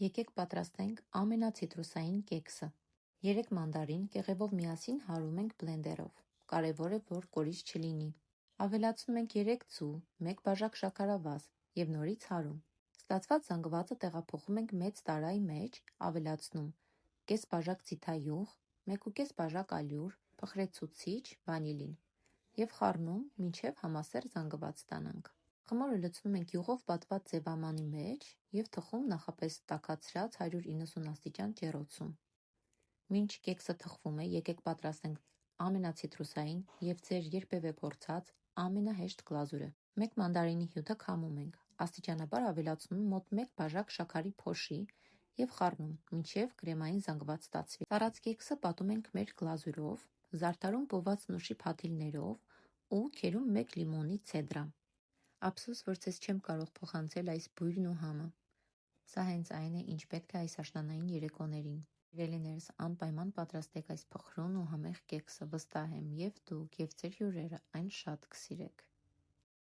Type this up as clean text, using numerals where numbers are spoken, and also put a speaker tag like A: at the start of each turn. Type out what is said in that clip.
A: Եկեք պատրաստենք ամենացիտրուսային կեքսը։ 3 մանդարին կեղևով միասին հարում ենք բլենդերով։ Կարևոր է, որ կորիզ չլինի։ Ավելացնում ենք 3 ձու, 1 բաժակ շաքարավազ և նորից հարում։ Ստացված զանգվածը տեղափոխում ենք մեծ տարայի մեջ, ավելացնում կես բաժակ ձիթայուղ, 1,5 բաժակ ալյուր, փխրեցուցիչ, վանիլին և խառնում, մինչև համասեռ զանգված ստանանք։ Խմորը լցնում ենք յուղով պատված ձևամանի մեջ և թխում նախապես տաքացրած 190 աստիճան ջեռոցում։ Մինչ կեքսը թխվում է, եկեք պատրաստենք ամենացիտրուսային և ձեր երբևէ փորձած ամենահեշտ գլազուրը։ 1 մանդարինի հյութը քամում ենք, աստիճանաբար ավելացնում մոտ 1 բաժակ շաքարի փոշի և խառնում, մինչև կրեմային զանգված ստացվի։ Սառած կեքսը պատում ենք մեր գլազուրով, զարդարում պոված նուշի փաթիլներով ու քերում 1 լիմոնի ցեդրա։ Ափսոս, որ ձեզ չեմ կարող փոխանցել այս բույրն ու համը։ Սա հենց այն է, ինչ պետք է այս աշնանային երեկոներին։ Սիրելիներս, անպայման պատրաստեք այս փխրուն ու համեղ կեքսը, վստահ եմ, և դուք, և ձեր հյուրերը այն շատ կսիրեք։